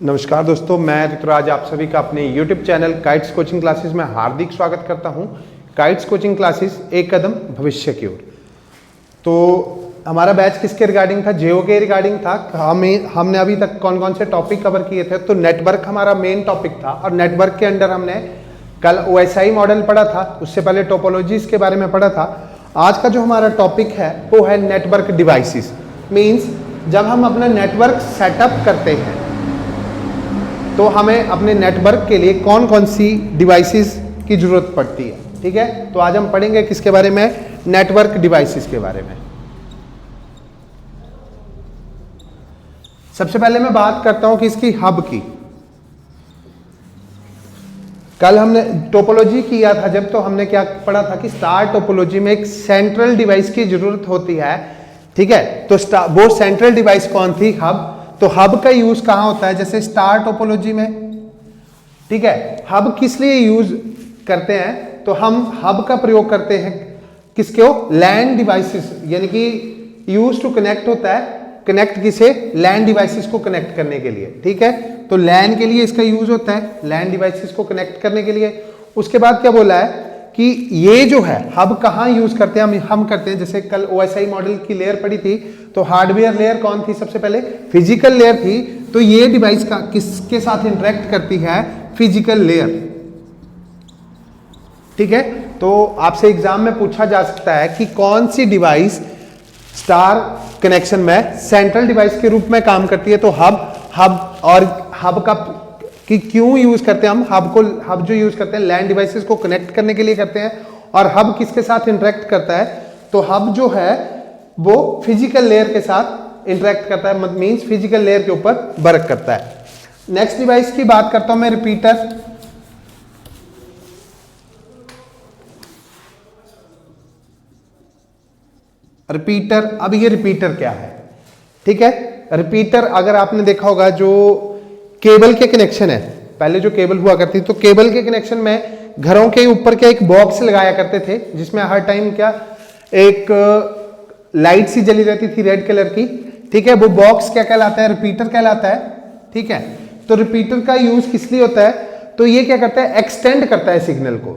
नमस्कार दोस्तों, मैं ऋतुराज आप सभी का अपने YouTube channel kites coaching classes में हार्दिक स्वागत करता हूं। काइट्स कोचिंग क्लासेस एक कदम भविष्य की ओर। तो हमारा बैच किसके रिगार्डिंग था? जियो के रिगार्डिंग था। हमने अभी तक कौन कौन से टॉपिक कवर किए थे? तो नेटवर्क हमारा मेन टॉपिक था और नेटवर्क के अंडर हमने कल OSI मॉडल पढ़ा था, उससे पहले टोपोलॉजीज के बारे में पढ़ा था। आज का जो हमारा टॉपिक है वो है नेटवर्क डिवाइसेस। मीन्स जब हम अपना नेटवर्क सेटअप करते हैं तो हमें अपने नेटवर्क के लिए कौन कौन सी डिवाइसेस की जरूरत पड़ती है। ठीक है, तो आज हम पढ़ेंगे किसके बारे में? नेटवर्क डिवाइसेस के बारे में। सबसे पहले मैं बात करता हूं कि इसकी हब की। कल हमने टोपोलॉजी किया था जब, तो हमने क्या पढ़ा था कि स्टार टोपोलॉजी में एक सेंट्रल डिवाइस की जरूरत होती है। ठीक है, तो वो सेंट्रल डिवाइस कौन थी? हब। तो हब का यूज कहां होता है? जैसे स्टार टोपोलॉजी में। ठीक है, हब किस लिए यूज करते हैं? तो हम हब का प्रयोग करते हैं किसके हो? लैन डिवाइसेस, यानी कि यूज टू कनेक्ट होता है। कनेक्ट किसे? लैन डिवाइसेस को कनेक्ट करने के लिए। ठीक है, तो लैन के लिए इसका यूज होता है, लैन डिवाइसेस को कनेक्ट करने के लिए। उसके बाद क्या बोला है कि ये जो है हब कहां यूज करते हैं? हम करते हैं, जैसे कल OSI मॉडल की लेयर पड़ी थी, तो हार्डवेयर लेयर कौन थी? सबसे पहले फिजिकल लेयर थी। तो ये डिवाइस का किसके साथ इंटरेक्ट करती है? Physical layer. ठीक है, तो आपसे एग्जाम में पूछा जा सकता है कि कौन सी डिवाइस स्टार कनेक्शन में सेंट्रल डिवाइस के रूप में काम करती है? तो हब और हब का कि क्यों यूज करते हैं हम हब जो यूज करते हैं लैन डिवाइसेस को कनेक्ट करने के लिए करते हैं। और हब किसके साथ इंटरेक्ट करता है? तो हब जो है वो फिजिकल लेयर के साथ इंटरेक्ट करता है, मींस फिजिकल लेयर के ऊपर वर्क करता है। नेक्स्ट डिवाइस की बात करता हूं मैं, रिपीटर। रिपीटर, अब ये रिपीटर क्या है? ठीक है, रिपीटर अगर आपने देखा होगा जो केबल के कनेक्शन है, पहले जो केबल हुआ करती तो केबल के कनेक्शन में घरों के ऊपर क्या एक बॉक्स लगाया करते थे, जिसमें हर टाइम क्या एक लाइट सी जली रहती थी रेड कलर की। ठीक है, वो बॉक्स क्या कहलाता है? रिपीटर कहलाता है। ठीक है, तो रिपीटर का यूज किस लिए होता है? तो ये क्या करता है? एक्सटेंड करता है सिग्नल को।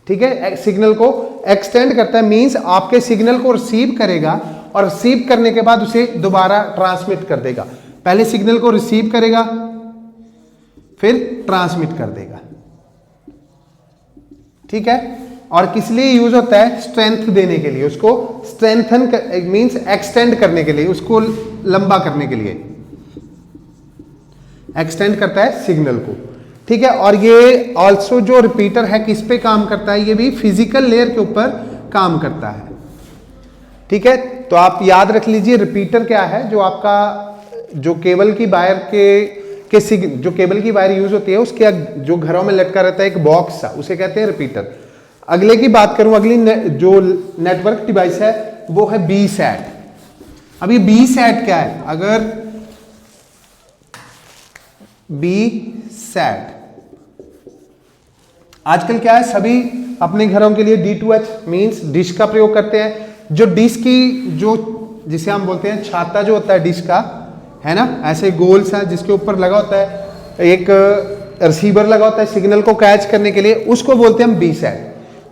ठीक है, सिग्नल को एक्सटेंड करता है, मींस आपके सिग्नल को रिसीव करेगा और रिसीव करने के बाद उसे दोबारा ट्रांसमिट कर देगा। पहले सिग्नल को रिसीव करेगा, फिर ट्रांसमिट कर देगा। ठीक है, और किस लिए यूज होता है? स्ट्रेंथ देने के लिए, उसको स्ट्रेंथन मींस एक्सटेंड करने के लिए, उसको लंबा करने के लिए एक्सटेंड करता है सिग्नल को। ठीक है, और ये ऑल्सो जो रिपीटर है किस पे काम करता है? ये भी फिजिकल लेयर के ऊपर काम करता है। ठीक है, तो आप याद रख लीजिए रिपीटर क्या है। जो आपका जो केबल की वायर जो केबल की वायर यूज होती है, उसके जो घरों में लटका रहता है एक बॉक्स सा, उसे कहते हैं रिपीटर। अगले की बात करूं, अगली जो नेटवर्क डिवाइस है वो है BSAT। अब ये BSAT क्या है? अगर BSAT आजकल क्या है, सभी अपने घरों के लिए D2H मींस डिश का प्रयोग करते हैं। जो डिश की जो जिसे हम बोलते हैं छाता जो होता है डिश का, है ना, ऐसे गोल सा जिसके ऊपर लगा होता है एक रिसीवर लगा होता है सिग्नल को कैच करने के लिए, उसको बोलते हैं हम BSAT।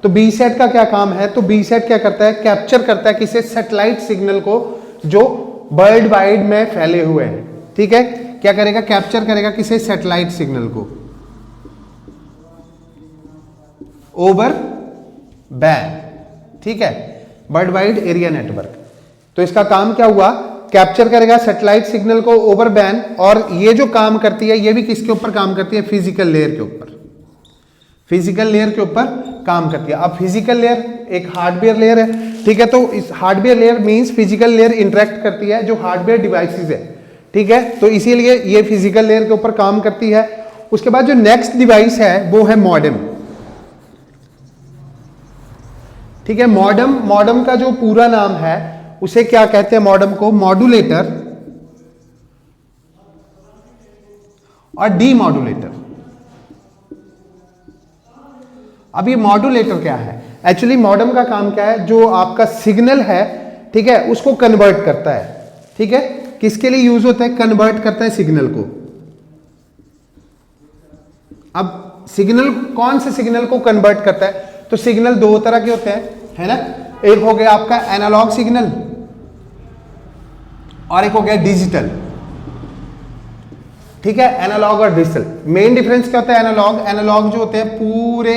तो BSAT का क्या काम है? तो BSAT क्या करता है? कैप्चर करता है किसी सैटेलाइट सिग्नल को जो वर्ल्ड वाइड में फैले हुए हैं। ठीक है, क्या करेगा? कैप्चर करेगा किसी सैटेलाइट सिग्नल को ओवर बैन। ठीक है, वर्ल्ड वाइड एरिया नेटवर्क। तो इसका काम क्या हुआ? कैप्चर करेगा सैटेलाइट सिग्नल को ओवर बैन। और ये जो काम करती है ये भी किसके ऊपर काम करती है? फिजिकल लेयर के ऊपर। फिजिकल लेयर के ऊपर काम करती है। अब फिजिकल लेयर एक हार्डवेयर लेयर है। ठीक है, तो इस hardware layer means physical layer interact करती है जो हार्डवेयर डिवाइसेस है। ठीक है, तो इसीलिए ये फिजिकल लेयर के ऊपर काम करती है। उसके बाद जो नेक्स्ट डिवाइस है वो है मॉडेम। ठीक है, मॉडेम का जो पूरा नाम है उसे क्या कहते हैं? मॉडेम को मॉड्यूलेटर और डीमॉड्यूलेटर। अब ये मॉड्यूलेटर क्या है? एक्चुअली मॉडेम का काम क्या है? जो आपका सिग्नल है, ठीक है, उसको कन्वर्ट करता है। ठीक है, किसके लिए यूज होता है? कन्वर्ट करता है सिग्नल को। अब सिग्नल कौन से सिग्नल को कन्वर्ट करता है? तो सिग्नल दो तरह के होते हैं, है ना। एक हो गया आपका एनालॉग सिग्नल और एक हो गया डिजिटल। ठीक है, एनालॉग और डिजिटल। मेन डिफरेंस क्या होता है? एनालॉग जो होते हैं पूरे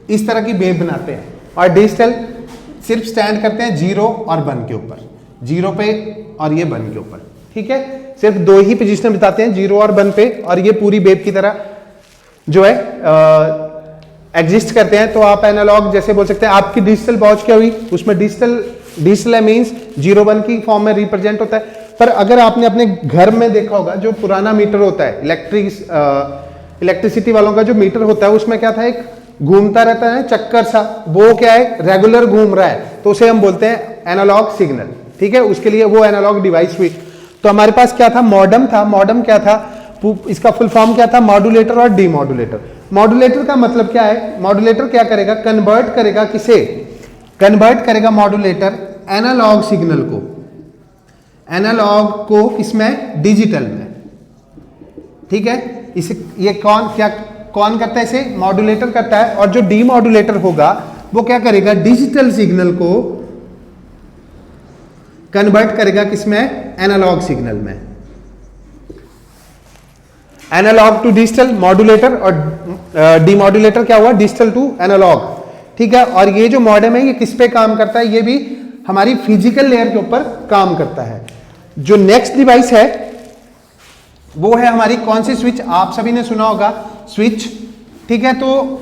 इस तरह की वेव बनाते हैं, और डिजिटल सिर्फ स्टैंड करते हैं 0 और 1 के ऊपर, 0 पे और ये 1 के ऊपर। ठीक है, सिर्फ दो ही पोजीशन बताते हैं, 0 और 1 पे, और ये पूरी वेव की तरह जो है एग्जिस्ट करते हैं। तो आप एनालॉग जैसे बोल सकते हैं, आपकी डिजिटल वॉच क्या हुई, उसमें डिजिटल मीन्स 0 1 की फॉर्म में रिप्रेजेंट होता है। पर अगर आपने अपने घर में देखा होगा, जो पुराना मीटर होता है, इलेक्ट्रिसिटी वालों का जो मीटर होता है, उसमें क्या था, एक घूमता रहता है चक्कर सा, वो क्या है, रेगुलर घूम रहा है, तो उसे हम बोलते हैं एनालॉग सिग्नल। ठीक है, उसके लिए वो एनालॉग डिवाइस हुई। तो हमारे पास क्या था, मॉडम था। मॉडम क्या था, इसका फुल फॉर्म क्या था, मॉड्यूलेटर और डीमॉड्यूलेटर। मॉड्यूलेटर का मतलब क्या है, मॉड्यूलेटर क्या करेगा, कन्वर्ट करेगा किसे, कन्वर्ट करेगा मॉड्यूलेटर एनालॉग सिग्नल को, एनालॉग को किसमें, डिजिटल में। ठीक है, इसे ये कौन करता है, इसे मॉड्यूलेटर करता है। और जो डीमॉड्यूलेटर होगा वो क्या करेगा, डिजिटल सिग्नल को कन्वर्ट करेगा किसमें, एनालॉग सिग्नल में। एनालॉग टू डिजिटल मॉड्यूलेटर, और डीमॉड्यूलेटर क्या हुआ, डिजिटल टू एनालॉग। ठीक है, और ये जो मॉडेम है ये किस पे काम करता है, ये भी हमारी फिजिकल लेयर के ऊपर काम करता है। जो नेक्स्ट डिवाइस है वो है हमारी कौन सी, स्विच। आप सभी ने सुना होगा स्विच। ठीक है, तो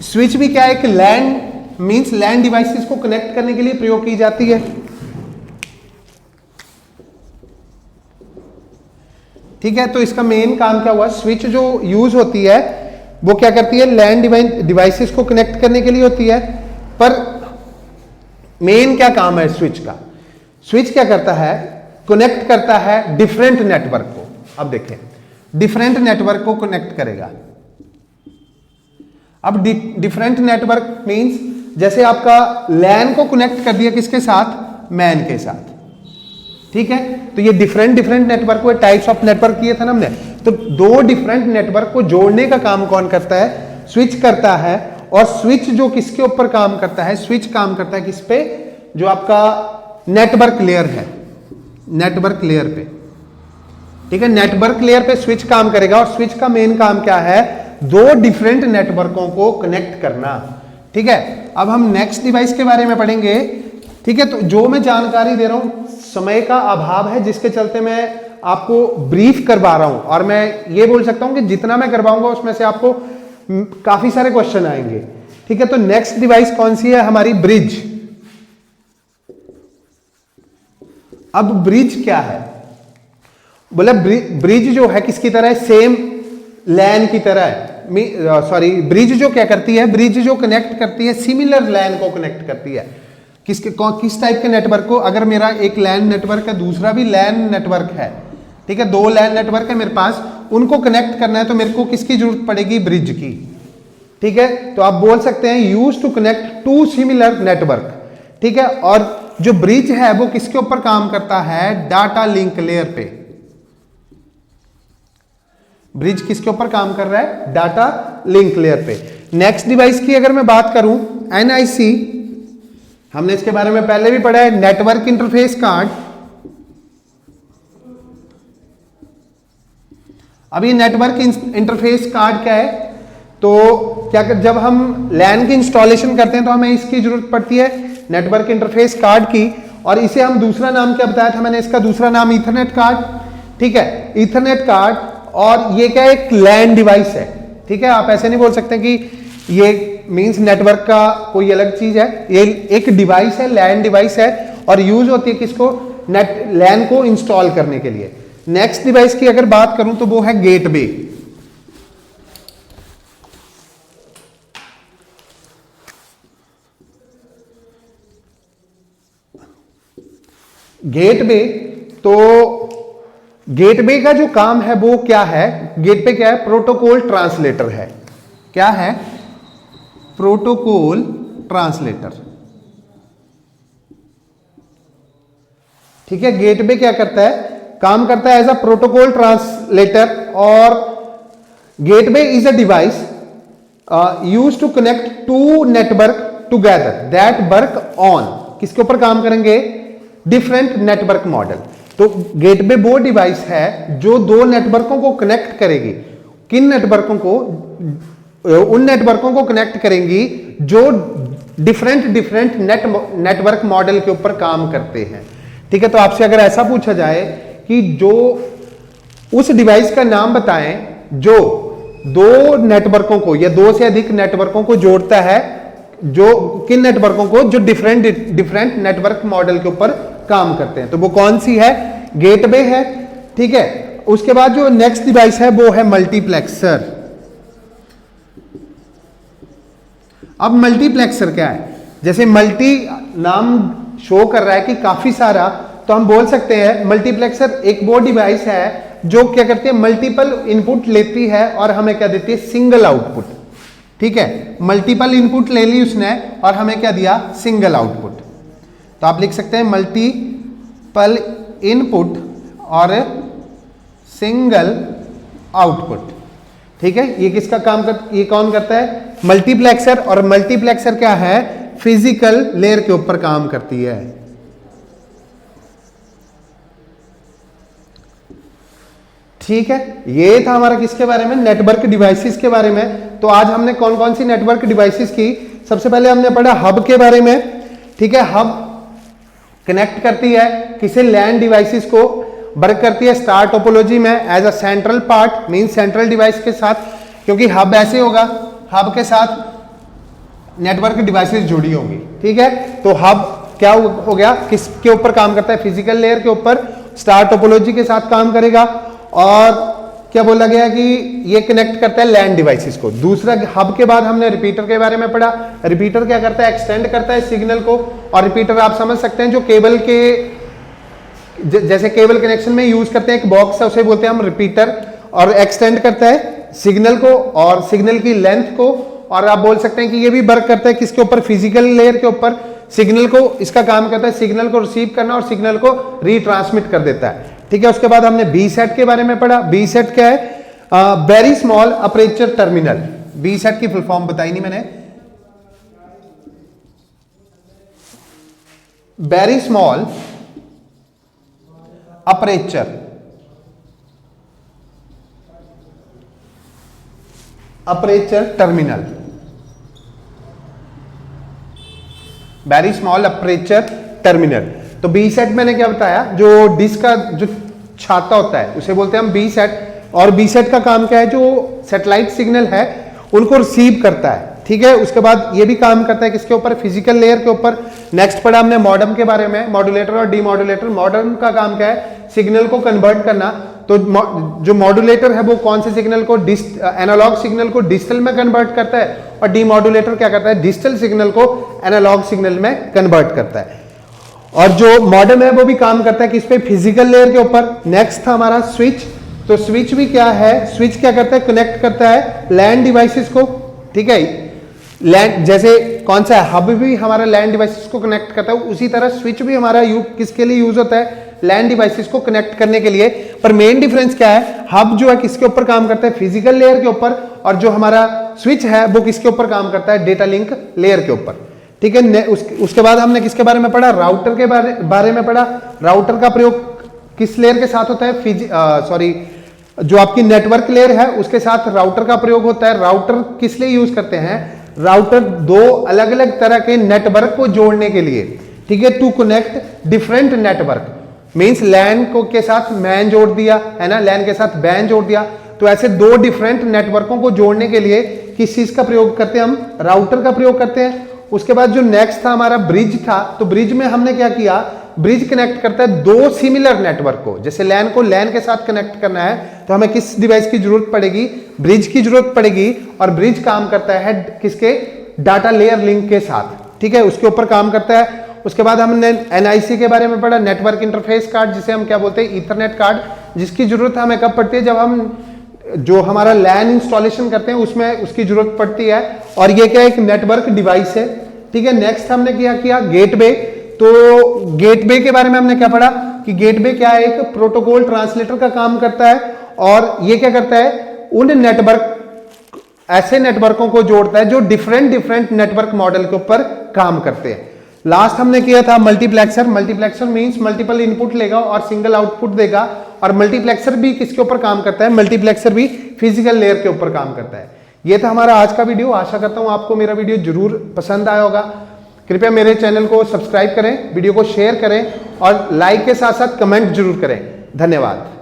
स्विच भी क्या है, एक लैंड डिवाइसेस को कनेक्ट करने के लिए प्रयोग की जाती है। ठीक है, तो इसका मेन काम क्या हुआ, स्विच जो यूज होती है वो क्या करती है, लैंड डिवाइसेस को कनेक्ट करने के लिए होती है। पर मेन क्या काम है स्विच का, स्विच क्या करता है, कनेक्ट करता है डिफरेंट नेटवर्क को। अब देखें, डिफरेंट नेटवर्क को कनेक्ट करेगा। अब डिफरेंट नेटवर्क मींस जैसे आपका लैन को कनेक्ट कर दिया किसके साथ, मैन के साथ। ठीक है, तो ये डिफरेंट नेटवर्क को, टाइप्स ऑफ नेटवर्क किए थे ना हमने। तो दो डिफरेंट नेटवर्क को जोड़ने का काम कौन करता है, स्विच करता है। और स्विच जो किसके ऊपर काम करता है, स्विच काम करता है किस पे, जो आपका नेटवर्क लेयर है, नेटवर्क लेयर पे। ठीक है, नेटवर्क लेयर पे स्विच काम करेगा। और स्विच का मेन काम क्या है, दो डिफरेंट नेटवर्कों को कनेक्ट करना। ठीक है, अब हम नेक्स्ट डिवाइस के बारे में पढ़ेंगे। ठीक है, तो जो मैं जानकारी दे रहा हूं, समय का अभाव है जिसके चलते मैं आपको ब्रीफ करवा रहा हूं, और मैं ये बोल सकता हूं कि जितना मैं करवाऊंगा उसमें से आपको काफी सारे क्वेश्चन आएंगे। ठीक है, तो नेक्स्ट डिवाइस कौन सी है हमारी, ब्रिज। अब ब्रिज क्या है, बोले ब्रिज जो है किसकी तरह है, सेम लैन की तरह है। ब्रिज जो क्या करती है, ब्रिज जो कनेक्ट करती है सिमिलर लैन को कनेक्ट करती है। किस टाइप के नेटवर्क को, अगर मेरा एक लैन नेटवर्क है, दूसरा भी लैन नेटवर्क है, ठीक है, दो लैन नेटवर्क है मेरे पास, उनको कनेक्ट करना है तो मेरे को किसकी जरूरत पड़ेगी, ब्रिज की। ठीक है, तो आप बोल सकते हैं use to connect to similar network. ठीक है, और जो ब्रिज है वो किसके ऊपर काम करता है, डाटा लिंक लेयर पे। ब्रिज किसके ऊपर काम कर रहा है, डाटा लिंक लेयर पे। नेक्स्ट डिवाइस की अगर मैं बात करूं, एनआईसी, हमने इसके बारे में पहले भी पढ़ा है, नेटवर्क इंटरफेस कार्ड। अभी नेटवर्क इंटरफेस कार्ड क्या है, तो क्या कर, जब हम लैन की इंस्टॉलेशन करते हैं तो हमें इसकी जरूरत पड़ती है नेटवर्क इंटरफेस कार्ड की। और इसे हम दूसरा नाम क्या बताया था मैंने, इसका दूसरा नाम ईथरनेट कार्ड। ठीक है, ईथरनेट कार्ड। और ये क्या, एक लैन डिवाइस है। ठीक है, आप ऐसे नहीं बोल सकते कि ये मींस नेटवर्क का कोई अलग चीज है, ये एक डिवाइस है, लैन डिवाइस है, और यूज होती है किसको, लैन को इंस्टॉल करने के लिए। नेक्स्ट डिवाइस की अगर बात करूं तो वो है गेटवे। गेटवे, तो गेटवे का जो काम है वो क्या है, गेटवे क्या है, प्रोटोकॉल ट्रांसलेटर है। क्या है, प्रोटोकॉल ट्रांसलेटर। ठीक है, गेटवे क्या करता है, काम करता है एज अ प्रोटोकॉल ट्रांसलेटर। और gateway is a device use to connect to network together that work on, किसके ऊपर काम करेंगे, डिफरेंट नेटवर्क मॉडल। तो गेटवे वो डिवाइस है जो दो नेटवर्कों को कनेक्ट करेगी। किन नेटवर्कों को, उन नेटवर्कों को कनेक्ट करेंगी जो डिफरेंट नेटवर्क मॉडल के ऊपर काम करते हैं। ठीक है, तो आपसे अगर ऐसा पूछा जाए कि जो उस डिवाइस का नाम बताएं जो दो नेटवर्कों को या दो से अधिक नेटवर्कों को जोड़ता है, जो किन नेटवर्कों को, जो डिफरेंट नेटवर्क मॉडल के ऊपर काम करते हैं, तो वो कौन सी है, गेटवे है। ठीक है, उसके बाद जो नेक्स्ट डिवाइस है वो है मल्टीप्लेक्सर। अब मल्टीप्लेक्सर क्या है, जैसे मल्टी नाम शो कर रहा है कि काफी सारा, तो हम बोल सकते हैं मल्टीप्लेक्सर एक वो डिवाइस है जो क्या करती है, मल्टीपल इनपुट लेती है और हमें क्या देती है, सिंगल आउटपुट। ठीक है, मल्टीपल इनपुट ले ली उसने और हमें क्या दिया, सिंगल आउटपुट। तो आप लिख सकते हैं मल्टीपल इनपुट और सिंगल आउटपुट। ठीक है, ये किसका काम ये कौन करता है, मल्टीप्लेक्सर। और मल्टीप्लेक्सर क्या है, फिजिकल लेयर के ऊपर काम करती है। ठीक है, ये था हमारा किसके बारे में, नेटवर्क डिवाइसेस के बारे में। तो आज हमने कौन कौन सी नेटवर्क डिवाइसेस की, सबसे पहले हमने पढ़ा हब के बारे में। ठीक है, हब कनेक्ट करती है किसे, लैन डिवाइसेस को, वर्क करती है स्टार टोपोलॉजी में as a central part, mean central device के साथ, क्योंकि हब ऐसे होगा, हब के साथ नेटवर्क डिवाइसेस जुड़ी होंगी। ठीक है, तो हब क्या हो गया, किसके ऊपर काम करता है, फिजिकल लेयर के ऊपर, स्टार टोपोलॉजी के साथ काम करेगा। और क्या बोला गया कि ये कनेक्ट करता है लैन डिवाइसेस को। दूसरा, हब के बाद हमने रिपीटर के बारे में पढ़ा। रिपीटर क्या करता है, एक्सटेंड करता है सिग्नल को। और रिपीटर आप समझ सकते हैं जो केबल के, जैसे केबल कनेक्शन में यूज करते हैं, एक बॉक्स है उसे बोलते हैं हम रिपीटर, और एक्सटेंड करता है सिग्नल को और सिग्नल की लेंथ को। और आप बोल सकते हैं कि ये भी वर्क करता है किसके ऊपर, फिजिकल लेयर के ऊपर। सिग्नल को, इसका काम करता है सिग्नल को रिसीव करना और सिग्नल को रीट्रांसमिट कर देता है। ठीक है, उसके बाद हमने बी सेट के बारे में पढ़ा। बी सेट क्या है, very small aperture terminal. VSAT की फुल फॉर्म बताई नहीं मैंने, very small aperture terminal, very small aperture terminal. तो बी सेट मैंने क्या बताया, जो डिस्क का जो छाता होता है उसे बोलते हैं हम बी सेट। और बी सेट का काम क्या है, जो सैटेलाइट सिग्नल है उनको रिसीव करता है। ठीक है, उसके बाद ये भी काम करता है किसके ऊपर, फिजिकल लेयर के ऊपर। नेक्स्ट पढ़ा हमने मॉडम के बारे में, मॉड्यूलेटर और डीमॉड्यूलेटर। मॉडम का काम क्या है, सिग्नल को कन्वर्ट करना। तो जो मॉड्यूलेटर है वो कौन से सिग्नल को, एनालॉग सिग्नल को डिजिटल में कन्वर्ट करता है, और डीमॉड्यूलेटर क्या करता है, डिजिटल सिग्नल को एनालॉग सिग्नल में कन्वर्ट करता है। और जो मॉडम है वो भी काम करता है किस पे, फिजिकल लेयर के ऊपर। नेक्स्ट था हमारा स्विच। तो स्विच भी क्या है, स्विच क्या करता है, कनेक्ट करता है लैन डिवाइसेस को। ठीक है, लैन जैसे कौन सा है, हब भी हमारा लैन डिवाइसेस को कनेक्ट करता है, उसी तरह स्विच भी हमारा किसके लिए यूज होता है, लैन डिवाइसेस को कनेक्ट करने के लिए। पर मेन डिफरेंस क्या है, हब जो है किसके ऊपर काम करता है, फिजिकल लेयर के ऊपर, और जो हमारा स्विच है वो किसके ऊपर काम करता है, डेटा लिंक लेयर के ऊपर। ठीक है, उसके बाद हमने किसके बारे में पढ़ा, राउटर के बारे में पढ़ा। राउटर का प्रयोग किस लेयर के साथ होता है, जो आपकी नेटवर्क लेयर है उसके साथ राउटर का प्रयोग होता है। राउटर किस लिए यूज करते हैं, राउटर दो अलग अलग तरह के नेटवर्क को जोड़ने के लिए। ठीक है, to connect different network, means LAN को के साथ मैन जोड़ दिया है ना, लैन के साथ बैन जोड़ दिया। तो ऐसे दो डिफरेंट नेटवर्कों को जोड़ने के लिए किस चीज का प्रयोग करते हैं, हम राउटर का प्रयोग करते हैं। उसके बाद जो नेक्स्ट था हमारा ब्रिज था। तो ब्रिज में हमने क्या किया, ब्रिज कनेक्ट करता है दो सिमिलर नेटवर्क को। जैसे लैन को लैन के साथ कनेक्ट करना है तो हमें किस डिवाइस की जरूरत पड़ेगी, ब्रिज की जरूरत पड़ेगी। और ब्रिज काम करता है किसके, डाटा लेयर लिंक के साथ। ठीक है, उसके ऊपर काम करता है। उसके बाद हमने एनआईसी के बारे में पढ़ा, नेटवर्क इंटरफेस कार्ड, जिसे हम क्या बोलते हैं, ईथरनेट कार्ड, जिसकी जरूरत हमें कब पड़ती है, जब हम जो हमारा लैन इंस्टॉलेशन करते हैं उसमें उसकी जरूरत पड़ती है। और ये क्या एक नेटवर्क डिवाइस है। ठीक है, नेक्स्ट हमने क्या किया, गेटवे। तो गेटवे के बारे में हमने क्या पढ़ा कि गेटवे क्या है, एक प्रोटोकॉल ट्रांसलेटर का काम करता है। और ये क्या करता है, उन नेटवर्क, ऐसे नेटवर्कों को जोड़ता है जो डिफरेंट डिफरेंट नेटवर्क मॉडल के ऊपर काम करते हैं। लास्ट हमने किया था multiplexer. Multiplexer means multiple input लेगा और सिंगल आउटपुट देगा। और मल्टीप्लेक्सर भी किसके ऊपर काम करता है? मल्टीप्लेक्सर भी फिजिकल लेयर के ऊपर काम करता है। ये था हमारा आज का वीडियो। आशा करता हूं आपको मेरा वीडियो जरूर पसंद आया होगा। कृपया मेरे चैनल को सब्सक्राइब करें, वीडियो को शेयर करें और लाइक के साथ साथ कमेंट जरूर करें। धन्यवाद।